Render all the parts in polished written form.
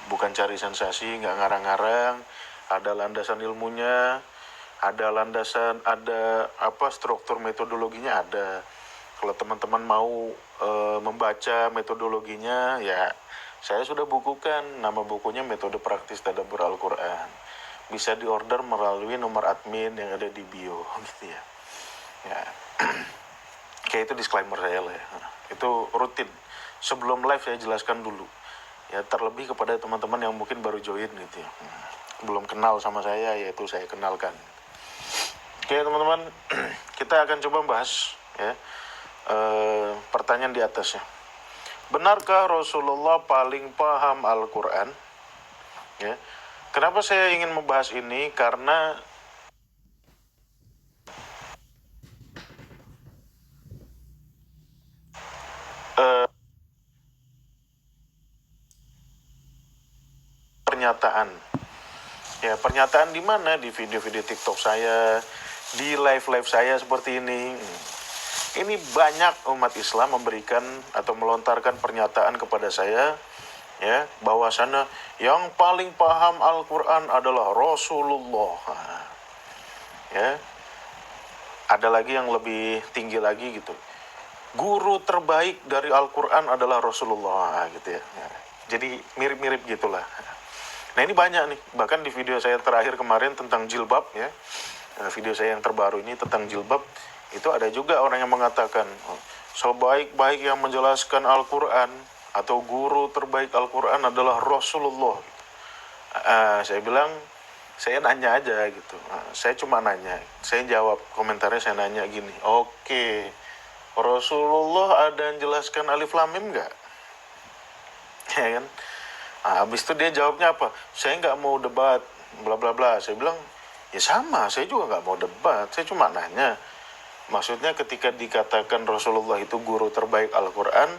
bukan cari sensasi, nggak ngarang-ngarang, ada landasan ilmunya, ada landasan, ada struktur metodologinya ada. Kalau teman-teman mau membaca metodologinya, ya saya sudah bukukan, nama bukunya Metode Praktis Tadabbur Al-Quran. Bisa diorder melalui nomor admin yang ada di bio, gitu ya. Ya, kayak itu disclaimer saya lah ya. Itu rutin. Sebelum live saya jelaskan dulu. Ya, terlebih kepada teman-teman yang mungkin baru join gitu ya. Belum kenal sama saya, yaitu saya kenalkan. Oke teman-teman, kita akan coba bahas ya pertanyaan di atas ya. Benarkah Rasulullah paling paham Al-Quran? Ya. Kenapa saya ingin membahas ini? Karena pernyataan. Ya, pernyataan di mana? Di video-video TikTok saya, di live-live saya seperti ini. Ini banyak umat Islam memberikan atau melontarkan pernyataan kepada saya, ya, bahwasanya yang paling paham Al-Quran adalah Rasulullah. Ya, ada lagi yang lebih tinggi lagi gitu. Guru terbaik dari Al-Quran adalah Rasulullah gitu ya. Jadi mirip-mirip gitulah. Nah ini banyak nih, bahkan di video saya terakhir kemarin tentang jilbab ya, video saya yang terbaru ini tentang jilbab, itu ada juga orang yang mengatakan, sebaik-baik yang menjelaskan Al-Quran atau guru terbaik Al-Quran adalah Rasulullah. Saya bilang, saya nanya aja gitu, saya cuma nanya, saya jawab komentarnya, saya nanya gini, oke, Rasulullah ada yang jelaskan Alif Lam Mim nggak? Ya kan? Habis itu dia jawabnya apa? Saya nggak mau debat, bla bla bla. Saya bilang, ya sama, saya juga nggak mau debat. Saya cuma nanya. Maksudnya ketika dikatakan Rasulullah itu guru terbaik Al-Quran,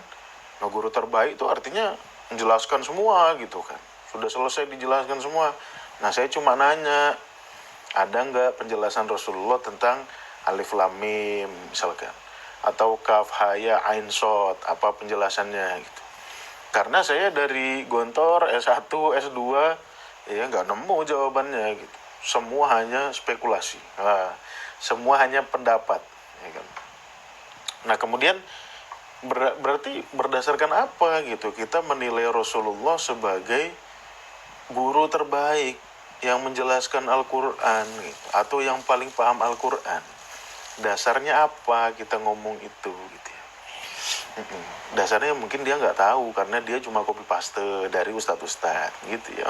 nah guru terbaik itu artinya menjelaskan semua gitu kan. Sudah selesai dijelaskan semua. Nah saya cuma nanya, ada nggak penjelasan Rasulullah tentang Alif Lam Mim misalkan, atau Kaf Ha Ya Ain Shad, apa penjelasannya gitu. Karena saya dari Gontor S1, S2 ya nggak nemu jawabannya gitu. Semua hanya spekulasi. Semua hanya pendapat ya kan. Nah, kemudian berarti berdasarkan apa gitu kita menilai Rasulullah sebagai guru terbaik yang menjelaskan Al-Qur'an gitu, atau yang paling paham Al-Qur'an. Dasarnya apa kita ngomong itu gitu ya. Dasarnya mungkin dia nggak tahu karena dia cuma copy paste dari ustadz-ustadz gitu ya.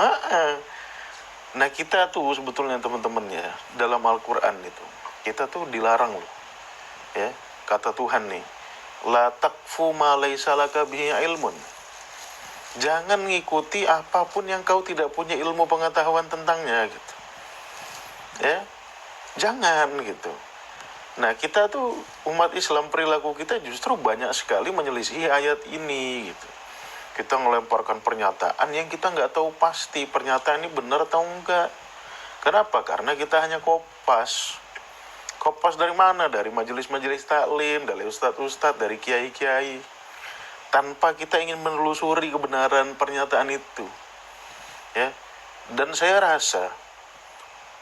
Nah kita tuh sebetulnya teman-teman ya, dalam Al-Quran itu kita tuh dilarang loh ya, kata Tuhan nih, la taqfu ma laysa laka bihi ilmun, jangan ngikuti apapun yang kau tidak punya ilmu pengetahuan tentangnya gitu ya, jangan gitu. Nah kita tuh umat Islam, perilaku kita justru banyak sekali menyelisihi ayat ini gitu. Kita melemparkan pernyataan yang kita nggak tahu pasti pernyataan ini benar atau enggak. Kenapa? Karena kita hanya kopas. Kopas dari mana? Dari majelis-majelis taklim, dari ustadz-ustadz, dari kiai-kiai. Tanpa kita ingin menelusuri kebenaran pernyataan itu. Ya. Dan saya rasa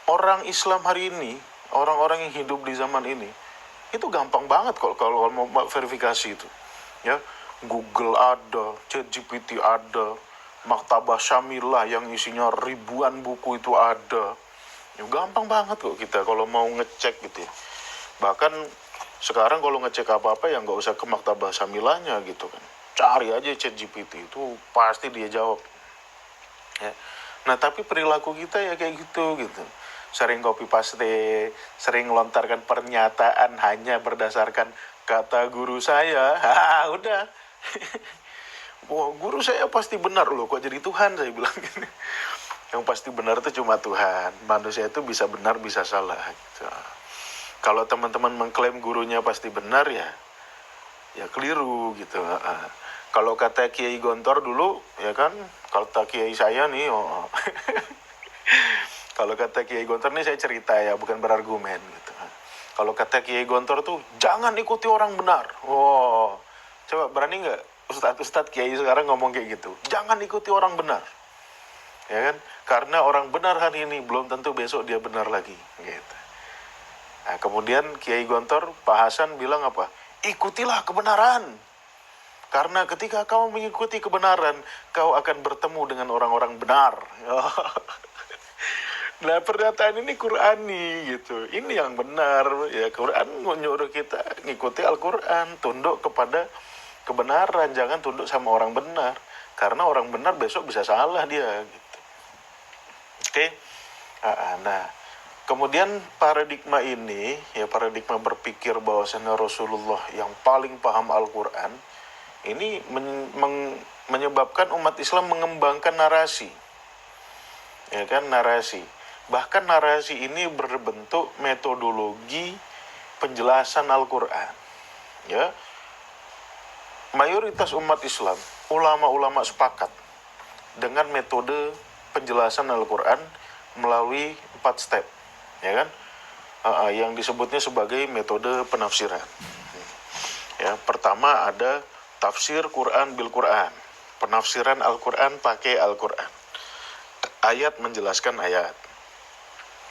orang Islam hari ini, orang-orang yang hidup di zaman ini, itu gampang banget kalau mau verifikasi itu. Ya, Google ada, ChatGPT ada, Maktabah Syamilah yang isinya ribuan buku itu ada. Ya, gampang banget kok kita kalau mau ngecek gitu ya. Bahkan sekarang kalau ngecek apa-apa ya nggak usah ke Maktabah Syamilahnya gitu kan. Cari aja ChatGPT, itu pasti dia jawab. Ya. Nah tapi perilaku kita ya kayak gitu. Sering copy paste, sering melontarkan pernyataan hanya berdasarkan kata guru saya. Udah. Wah, guru saya pasti benar loh, kok jadi Tuhan, saya bilang gini. Yang pasti benar itu cuma Tuhan. Manusia itu bisa benar, bisa salah. Gitu. Kalau teman-teman mengklaim gurunya pasti benar ya keliru gitu. Kalau kata Kiai Gontor dulu, ya kan, kalau kata Kiai saya nih, kalau kata Kiai Gontor nih saya cerita ya, bukan berargumen gitu. Kalau kata Kiai Gontor tuh, jangan ikuti orang benar. Wow, coba berani nggak Ustadz Kiai sekarang ngomong kayak gitu? Jangan ikuti orang benar. ya kan? Karena orang benar hari ini belum tentu besok dia benar lagi, gitu. Nah, kemudian Kiai Gontor, Pak Hasan bilang apa? Ikutilah kebenaran. Karena ketika kau mengikuti kebenaran, kau akan bertemu dengan orang-orang benar. Nah, pernyataan ini Qur'ani gitu. Ini yang benar. Ya, Quran menyuruh kita ngikuti Al-Quran, tunduk kepada kebenaran, jangan tunduk sama orang benar. Karena orang benar besok bisa salah dia gitu. Oke. Nah, kemudian paradigma ini, ya paradigma berpikir bahwasanya Rasulullah yang paling paham Al-Quran, ini menyebabkan umat Islam mengembangkan narasi. Ya kan, narasi. Bahkan narasi ini berbentuk metodologi penjelasan Al-Quran. Ya, mayoritas umat Islam, ulama-ulama sepakat dengan metode penjelasan Al-Quran melalui 4 step, ya kan? Yang disebutnya sebagai metode penafsiran. Ya, pertama ada tafsir Quran bil Quran, penafsiran Al-Quran pakai Al-Quran, ayat menjelaskan ayat.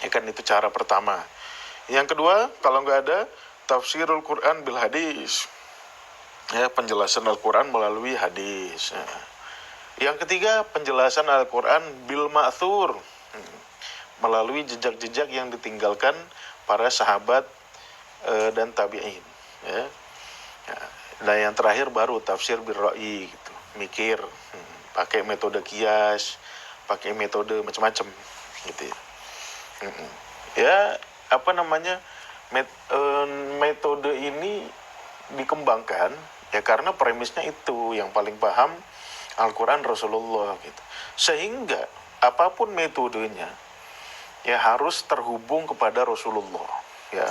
Ya kan, itu cara pertama. Yang kedua, kalau nggak ada, tafsirul Quran bil hadis, ya penjelasan Al-Quran melalui hadis. Yang ketiga, penjelasan Al-Quran bil ma'thur, melalui jejak-jejak yang ditinggalkan para sahabat dan tabi'in. Ya. Dan yang terakhir baru tafsir bil ra'i, gitu, mikir, pakai metode kias, pakai metode macam-macam, gitu ya. Ya, apa namanya, metode ini dikembangkan ya karena premisnya itu yang paling paham Al-Quran Rasulullah, gitu. Sehingga apapun metodenya ya harus terhubung kepada Rasulullah, ya,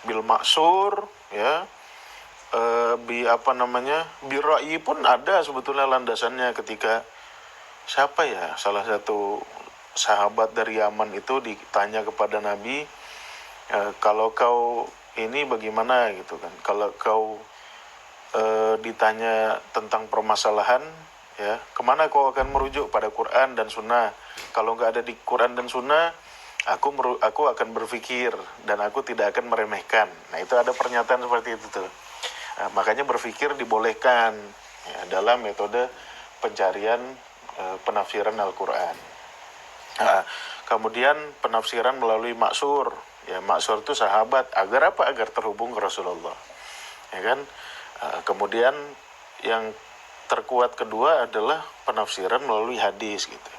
bil maksur, ya, bi ra'i pun ada sebetulnya landasannya ketika siapa ya, salah satu sahabat dari Yaman itu ditanya kepada Nabi, kalau kau ini bagaimana gitu kan, kalau kau ditanya tentang permasalahan, ya kemana kau akan merujuk, pada Quran dan Sunnah? Kalau nggak ada di Quran dan Sunnah, aku akan berpikir dan aku tidak akan meremehkan. Nah, itu ada pernyataan seperti itu tuh. Makanya berpikir dibolehkan ya, dalam metode pencarian penafsiran Al-Quran. Kemudian penafsiran melalui maksur, ya maksur itu sahabat, agar apa? Agar terhubung ke Rasulullah, ya kan. Kemudian yang terkuat kedua adalah penafsiran melalui hadis, gitu.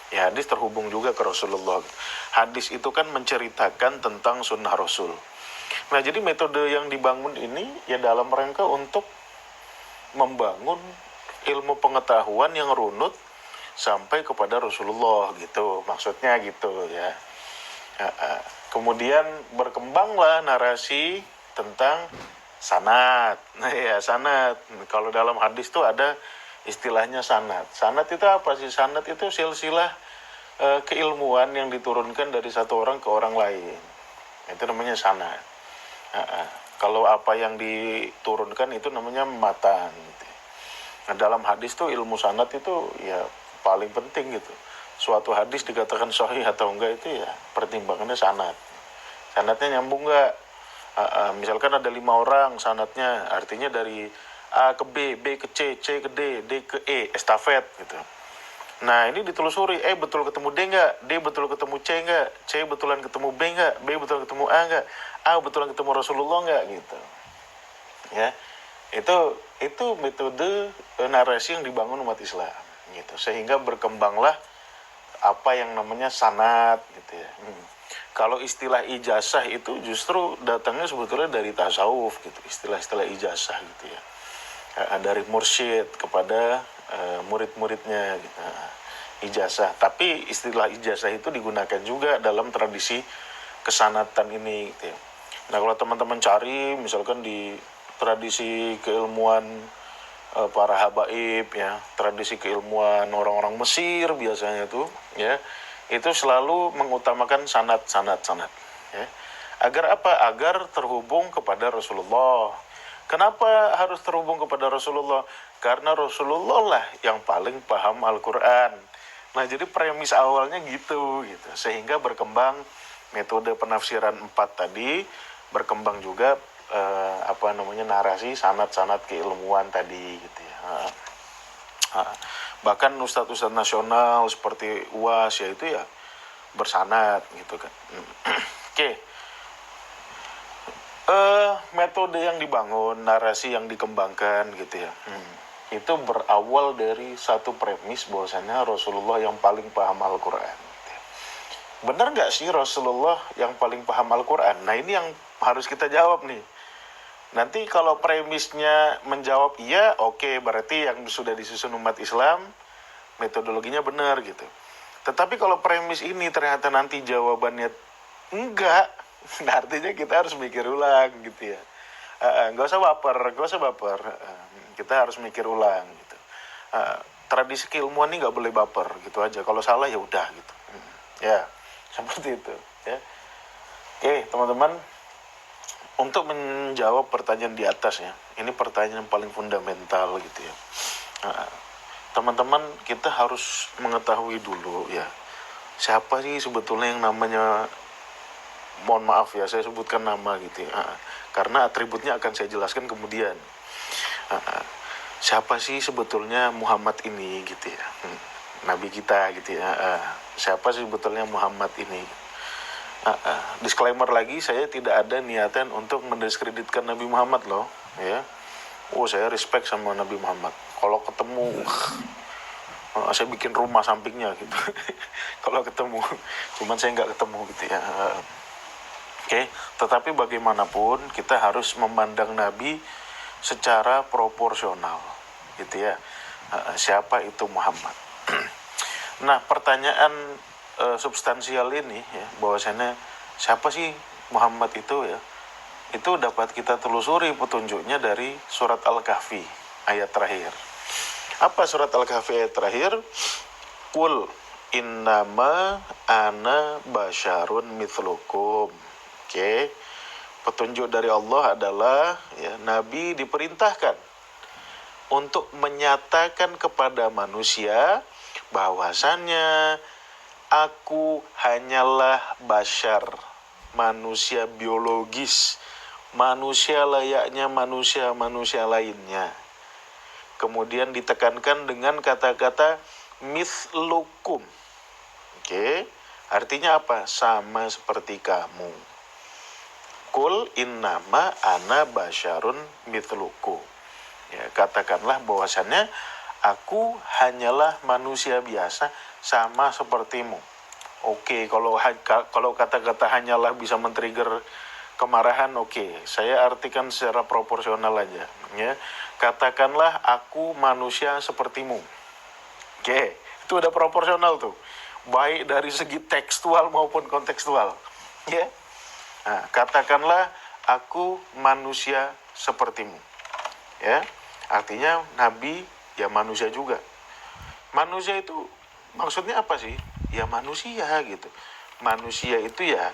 Ya, hadis terhubung juga ke Rasulullah. Hadis itu kan menceritakan tentang sunnah Rasul. Nah, jadi metode yang dibangun ini ya dalam rangka untuk membangun ilmu pengetahuan yang runut sampai kepada Rasulullah, gitu, maksudnya gitu ya. Kemudian berkembanglah narasi tentang sanad. Nah ya, sanad. Kalau dalam hadis tuh ada istilahnya sanad. Sanad itu apa sih? Sanad itu silsilah keilmuan yang diturunkan dari satu orang ke orang lain. Itu namanya sanad. Kalau apa yang diturunkan itu namanya matan, gitu. Nah, dalam hadis tuh ilmu sanad itu ya paling penting, gitu. Suatu hadis dikatakan sahih atau enggak itu ya pertimbangannya sanad. Sanadnya nyambung enggak? Misalkan ada 5 orang sanadnya, artinya dari A ke B, B ke C, C ke D, D ke E, estafet, gitu. Nah, ini ditelusuri, betul ketemu D enggak? D betul ketemu C enggak? C betulan ketemu B enggak? B betul ketemu A enggak? A betulan ketemu Rasulullah enggak, gitu. Ya. Itu metode narasi yang dibangun umat Islam, gitu. Sehingga berkembanglah apa yang namanya sanad, gitu ya. Kalau istilah ijazah itu justru datangnya sebetulnya dari tasawuf, gitu. Istilah-istilah ijazah, gitu ya. Dari mursyid kepada murid-muridnya, gitu. Ijazah. Tapi istilah ijazah itu digunakan juga dalam tradisi kesanatan ini, gitu ya. Nah, kalau teman-teman cari misalkan di tradisi keilmuan para habaib, ya, tradisi keilmuan orang-orang Mesir biasanya tuh, ya, itu selalu mengutamakan sanad, ya. Agar apa? Agar terhubung kepada Rasulullah. Kenapa harus terhubung kepada Rasulullah? Karena Rasulullah lah yang paling paham Al-Quran. Nah, jadi premis awalnya gitu. Sehingga berkembang metode penafsiran 4 tadi, berkembang juga narasi sanad-sanad keilmuan tadi gitu ya. Bahkan ustadz-ustadz nasional seperti UAS ya itu ya bersanad gitu kan. Oke. Metode yang dibangun, narasi yang dikembangkan gitu ya. Itu berawal dari satu premis bahwasanya Rasulullah yang paling paham Al-Quran. Benar nggak sih Rasulullah yang paling paham Al-Quran? Nah, ini yang harus kita jawab nih. Nanti kalau premisnya menjawab iya, oke, berarti yang sudah disusun umat Islam metodologinya benar gitu. Tetapi kalau premis ini ternyata nanti jawabannya enggak, nah artinya kita harus mikir ulang gitu ya. Nggak usah baper. Kita harus mikir ulang gitu. Tradisi keilmuan ini nggak boleh baper gitu aja. Kalau salah ya udah gitu. Ya, seperti itu. Ya. Oke, teman-teman. Untuk menjawab pertanyaan di atas ya, ini pertanyaan yang paling fundamental gitu ya. Teman-teman, kita harus mengetahui dulu ya, siapa sih sebetulnya yang namanya, mohon maaf ya, saya sebutkan nama gitu ya, karena atributnya akan saya jelaskan kemudian. Siapa sih sebetulnya Muhammad ini gitu ya, Nabi kita gitu ya. Siapa sih sebetulnya Muhammad ini? Disclaimer lagi, saya tidak ada niatan untuk mendiskreditkan Nabi Muhammad loh ya. Saya respect sama Nabi Muhammad. Kalau ketemu saya bikin rumah sampingnya gitu. Kalau ketemu, cuman saya nggak ketemu gitu ya. Oke, tetapi bagaimanapun kita harus memandang Nabi secara proporsional gitu ya. Siapa itu Muhammad? Nah, pertanyaan substansial ini ya, bahwasanya siapa sih Muhammad itu ya, itu dapat kita telusuri petunjuknya dari surat Al-Kahfi ayat terakhir. Apa surat Al-Kahfi ayat terakhir? Qul innama ana basyarun mithlukum. Oke. Petunjuk dari Allah adalah ya, Nabi diperintahkan untuk menyatakan kepada manusia bahwasannya aku hanyalah basyar, manusia biologis, manusia layaknya manusia-manusia lainnya. Kemudian ditekankan dengan kata-kata mithlukum. Oke, artinya apa? Sama seperti kamu. Qul innama ana basyarun mithlukum. Ya, katakanlah bahwasannya aku hanyalah manusia biasa sama sepertimu. Oke, kalau kata-kata hanyalah bisa men-trigger kemarahan, oke. Saya artikan secara proporsional aja. Ya, katakanlah aku manusia sepertimu. Oke, itu udah proporsional tuh. Baik dari segi tekstual maupun kontekstual. Ya. Nah, katakanlah aku manusia sepertimu. Ya. Artinya Nabi ya manusia juga. Manusia itu maksudnya apa sih? Ya manusia gitu. Manusia itu ya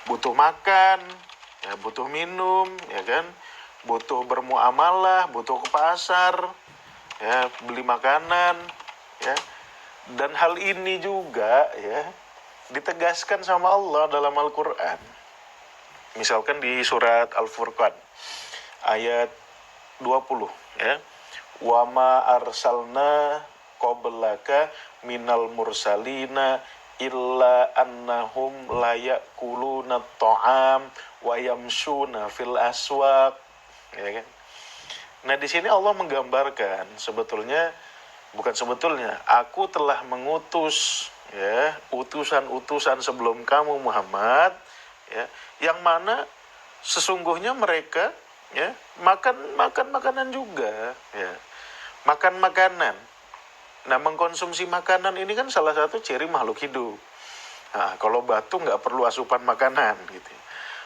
butuh makan, ya butuh minum, ya kan? Butuh bermuamalah, butuh ke pasar, ya beli makanan, ya. Dan hal ini juga ya ditegaskan sama Allah dalam Al-Qur'an. Misalkan di surat Al-Furqan ayat 20 ya. Wa ma arsalna qablaka minal mursalina illa annahum la ya'kuluna ta'am wa yamshuna fil aswaq, ya kan? Nah, di sini Allah menggambarkan aku telah mengutus ya utusan-utusan sebelum kamu Muhammad ya, yang mana sesungguhnya mereka ya makan makanan juga ya. Makan makanan. Nah, mengkonsumsi makanan ini kan salah satu ciri makhluk hidup. Nah, kalau batu nggak perlu asupan makanan gitu.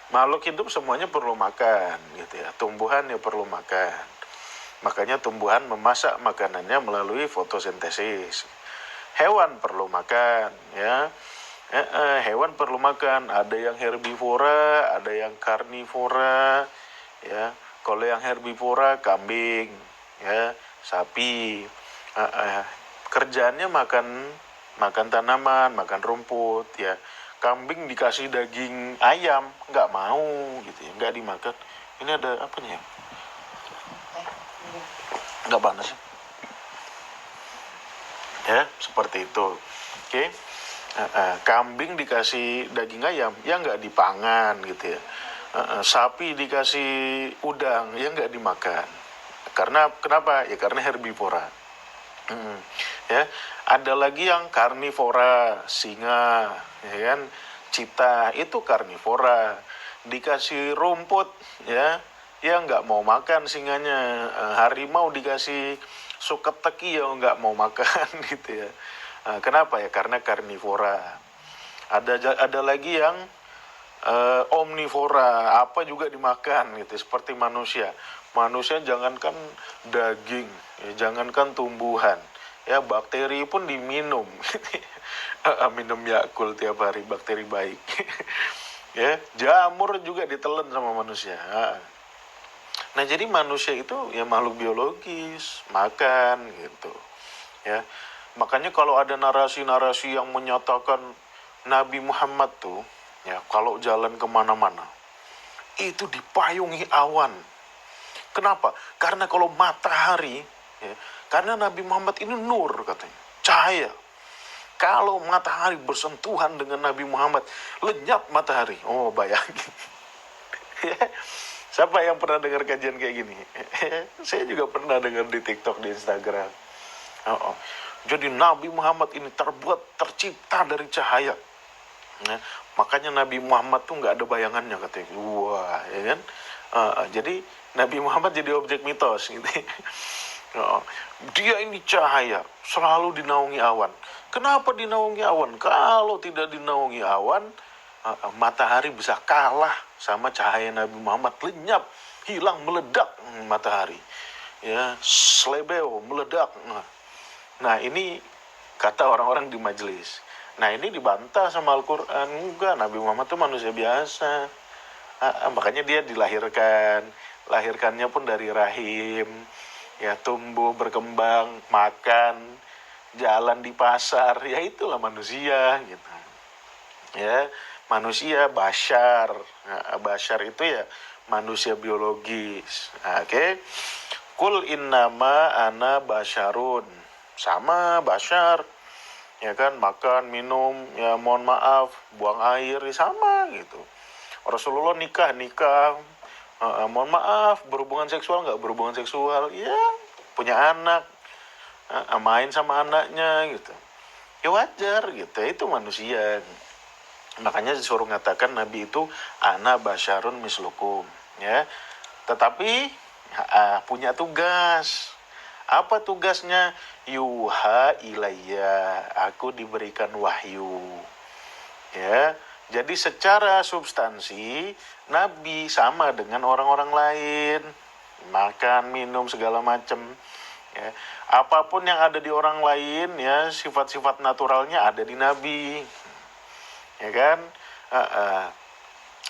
Makhluk hidup semuanya perlu makan gitu ya. Tumbuhan ya perlu makan. Makanya tumbuhan memasak makanannya melalui fotosintesis. Hewan perlu makan ya. Hewan perlu makan. Ada yang herbivora, ada yang karnivora ya. Kalau yang herbivora kambing ya, sapi, kerjaannya makan makan tanaman, makan rumput, ya. Kambing dikasih daging ayam, nggak mau, gitu ya, nggak dimakan. Ini ada apa nih ya? Nggak panas ya? Ya, seperti itu. Oke. Kambing dikasih daging ayam, ya nggak dipangan, gitu ya. Sapi dikasih udang, ya nggak dimakan. Karena kenapa? Ya karena herbivora. Ya, ada lagi yang karnivora, singa, ya kan, cita itu karnivora, dikasih rumput, ya nggak mau makan singanya. Harimau dikasih suket teki, ya nggak mau makan gitu ya. Kenapa ya? Karena karnivora. Ada lagi yang omnivora, apa juga dimakan gitu, seperti manusia. Manusia jangankan daging, ya, jangankan tumbuhan, ya bakteri pun diminum. Minum Yakult tiap hari, bakteri baik. Ya, jamur juga ditelan sama manusia. Nah, jadi manusia itu ya makhluk biologis, makan gitu. Ya. Makanya kalau ada narasi-narasi yang menyatakan Nabi Muhammad tuh, ya kalau jalan kemana-mana itu dipayungi awan. Kenapa? Karena kalau matahari, ya, karena Nabi Muhammad ini nur katanya, cahaya. Kalau matahari bersentuhan dengan Nabi Muhammad, lenyap matahari. Oh, bayangin. Siapa yang pernah dengar kajian kayak gini? Saya juga pernah dengar di TikTok, di Instagram. Oh. Jadi Nabi Muhammad ini tercipta dari cahaya. Nah, makanya Nabi Muhammad tuh nggak ada bayangannya katanya. Wah, ya kan? Jadi Nabi Muhammad jadi objek mitos gitu. Dia ini cahaya, selalu dinaungi awan. Kenapa dinaungi awan? Kalau tidak dinaungi awan, matahari bisa kalah sama cahaya Nabi Muhammad, lenyap, hilang, meledak matahari. Ya, slebeo, meledak. Nah, ini kata orang-orang di majelis. Nah, ini dibantah sama Al-Quran. Enggak, Nabi Muhammad itu manusia biasa. Makanya dia dilahirkan. Lahirkannya pun dari rahim. Ya, tumbuh, berkembang, makan, jalan di pasar. Ya, itulah manusia, gitu. Ya, manusia bashar. Nah, bashar itu ya manusia biologis. Oke. Kul innama ana basyarun. Sama bashar, ya kan, makan, minum, ya mohon maaf, buang air, ya sama gitu. Rasulullah nikah, mohon maaf, berhubungan seksual nggak berhubungan seksual, ya punya anak, main sama anaknya gitu. Ya wajar gitu, itu manusia. Makanya disuruh ngatakan Nabi itu ana basyarun mislukum, ya. Tetapi punya tugas. Apa tugasnya? Yuha ilayya, aku diberikan wahyu. Ya, jadi secara substansi Nabi sama dengan orang-orang lain, makan, minum segala macam. Ya, apapun yang ada di orang lain, ya sifat-sifat naturalnya ada di Nabi, ya kan?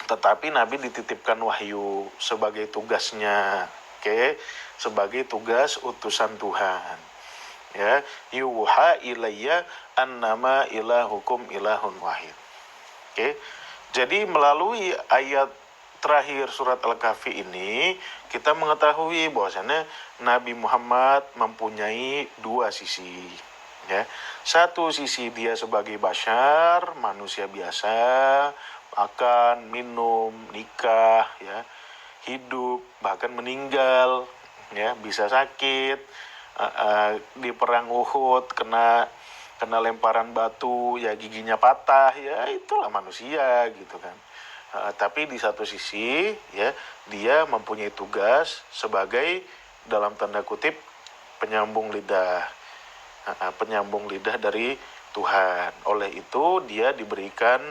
Tetapi Nabi dititipkan wahyu sebagai tugasnya. Oke, sebagai tugas utusan Tuhan. Ya, yuha ilayya annama ilahukum ilahun wahid. Oke. Jadi melalui ayat terakhir surat Al-Kahfi ini kita mengetahui bahwasannya Nabi Muhammad mempunyai dua sisi. Ya. Satu sisi dia sebagai bashar, manusia biasa, makan, minum, nikah, ya, hidup, bahkan meninggal, ya, bisa sakit, di perang Uhud kena lemparan batu, ya giginya patah, ya itulah manusia gitu kan. Tapi di satu sisi, ya dia mempunyai tugas sebagai dalam tanda kutip penyambung lidah, dari Tuhan. Oleh itu dia diberikan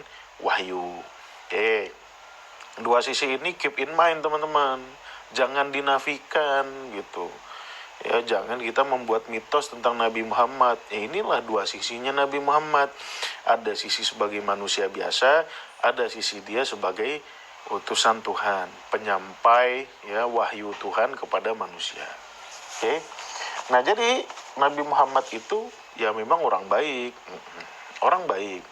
wahyu. Oke. Dua sisi ini keep in mind teman-teman, jangan dinafikan gitu. Ya, jangan kita membuat mitos tentang Nabi Muhammad. Ya, inilah dua sisinya Nabi Muhammad. Ada sisi sebagai manusia biasa, ada sisi dia sebagai utusan Tuhan, penyampai ya wahyu Tuhan kepada manusia. Oke. Nah, jadi Nabi Muhammad itu ya memang orang baik. orang baik,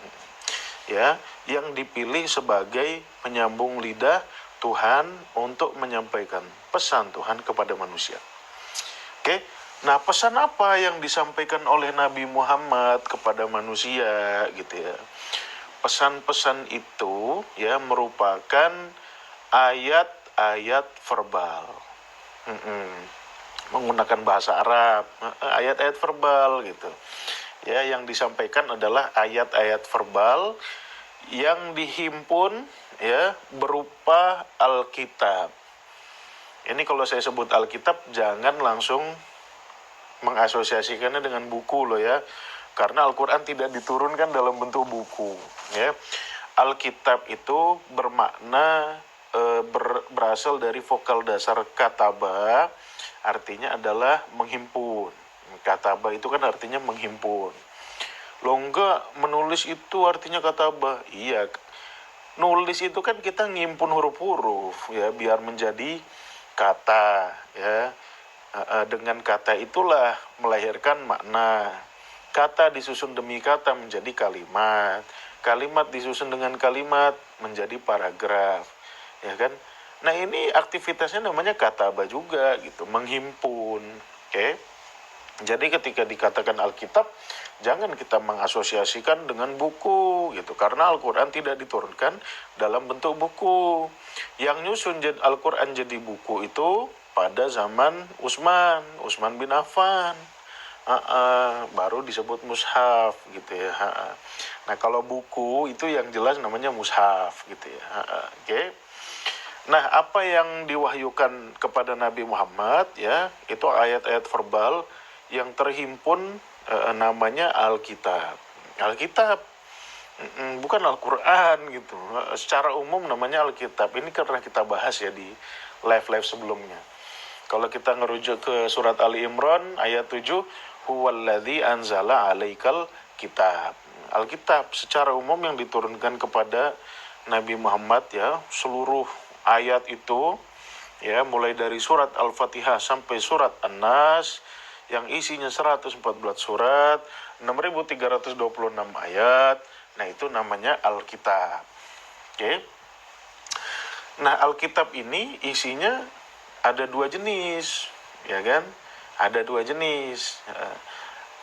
ya, yang dipilih sebagai penyambung lidah Tuhan untuk menyampaikan pesan Tuhan kepada manusia. Oke, nah pesan apa yang disampaikan oleh Nabi Muhammad kepada manusia gitu ya? Pesan-pesan itu ya merupakan ayat-ayat verbal. Menggunakan bahasa Arab, ayat-ayat verbal gitu. Ya, yang disampaikan adalah ayat-ayat verbal yang dihimpun ya berupa Alkitab. Ini kalau saya sebut Alkitab jangan langsung mengasosiasikannya dengan buku loh ya. Karena Al-Quran tidak diturunkan dalam bentuk buku ya. Alkitab itu bermakna berasal dari vokal dasar kataba, artinya adalah menghimpun. Kataba itu kan artinya menghimpun. Loh enggak, menulis itu artinya kataba. Iya, nulis itu kan kita ngimpun huruf-huruf ya biar menjadi kata ya. Dengan kata itulah melahirkan makna. Kata disusun demi kata menjadi kalimat. Kalimat disusun dengan kalimat menjadi paragraf. Ya kan? Nah, ini aktivitasnya namanya kataba juga gitu, menghimpun. Oke. Jadi ketika dikatakan Alkitab, jangan kita mengasosiasikan dengan buku gitu, karena Al-Quran tidak diturunkan dalam bentuk buku. Yang nyusun Al-Quran jadi buku itu pada zaman Utsman bin Affan. Baru disebut mushaf gitu ya. Nah, kalau buku itu yang jelas namanya mushaf gitu ya. Oke. Nah, apa yang diwahyukan kepada Nabi Muhammad ya, itu ayat-ayat verbal yang terhimpun namanya Alkitab. Alkitab bukan Al-Quran gitu. Secara umum namanya Alkitab. Ini karena kita bahas ya di live-live sebelumnya. Kalau kita ngerujuk ke surat Ali Imran ayat 7, huwallazi anzala alaikal kitab. Alkitab secara umum yang diturunkan kepada Nabi Muhammad ya, seluruh ayat itu ya, mulai dari surat Al-Fatihah sampai surat An-Nas yang isinya 114 surat, 6.326 ayat. Nah, itu namanya Alkitab. Oke. Nah, Alkitab ini isinya ada dua jenis, ya kan? Ada dua jenis.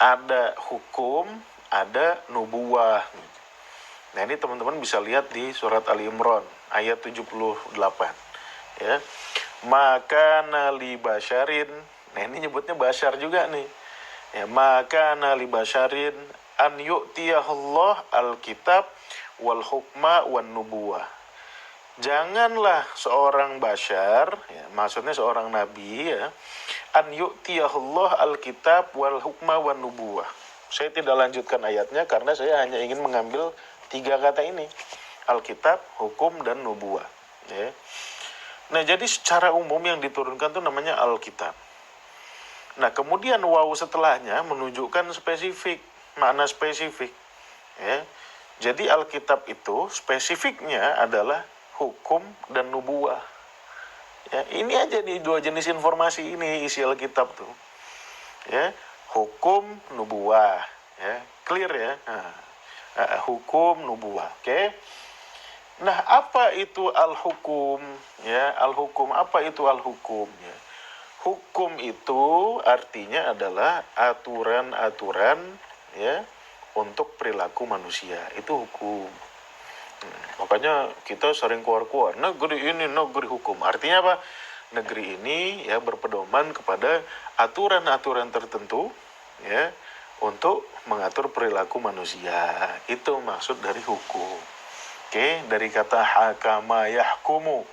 Ada hukum, ada nubuwah. Nah, ini teman-teman bisa lihat di surat Ali Imran ayat 78. Ya. Maka nali basyarin. Nah, ini nyebutnya basyar juga nih. Ya, maka nali basyarin an yu'tiyahullah alkitab wal hukma wan nubuwah. Janganlah seorang basyar, ya, maksudnya seorang nabi ya, an yu'tiyahullah alkitab wal hukma wan nubuwah. Saya tidak lanjutkan ayatnya karena saya hanya ingin mengambil tiga kata ini, Alkitab, hukum, dan nubuwah. Ya. Nah, jadi secara umum yang diturunkan itu namanya Alkitab. Nah, kemudian waw setelahnya menunjukkan spesifik, makna spesifik. Ya. Jadi Alkitab itu spesifiknya adalah hukum dan nubuwah. Ya, ini aja di dua jenis informasi ini isi Alkitab tuh. Ya, hukum, nubuwah. Ya, clear ya. Hukum, nubuwah. Oke. Nah, apa itu al-hukum? Ya, al-hukum, apa itu al-hukum? Ya. Hukum itu artinya adalah aturan-aturan ya untuk perilaku manusia. Itu hukum. Makanya kita sering keluar-keluar, negeri ini negeri hukum. Artinya apa? Negeri ini ya berpedoman kepada aturan-aturan tertentu ya untuk mengatur perilaku manusia. Itu maksud dari hukum. Oke, dari kata hakama yahkumu.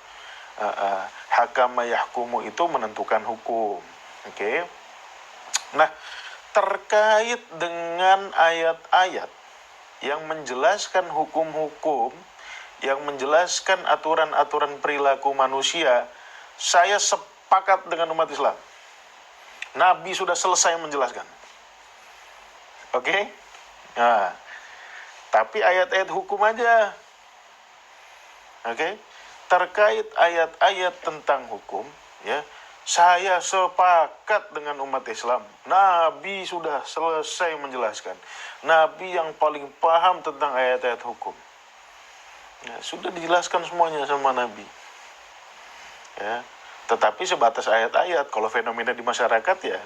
Hakama yahkumu itu menentukan hukum. Oke. Nah, terkait dengan ayat-ayat yang menjelaskan hukum-hukum, yang menjelaskan aturan-aturan perilaku manusia, saya sepakat dengan umat Islam. Nabi sudah selesai menjelaskan. Oke? Nah, tapi ayat-ayat hukum aja. Oke? Terkait ayat-ayat tentang hukum, ya, Saya sepakat dengan umat Islam. Nabi sudah selesai menjelaskan. Nabi yang paling paham tentang ayat-ayat hukum. Ya, sudah dijelaskan semuanya sama Nabi. Ya, tetapi sebatas ayat-ayat. Kalau fenomena di masyarakat ya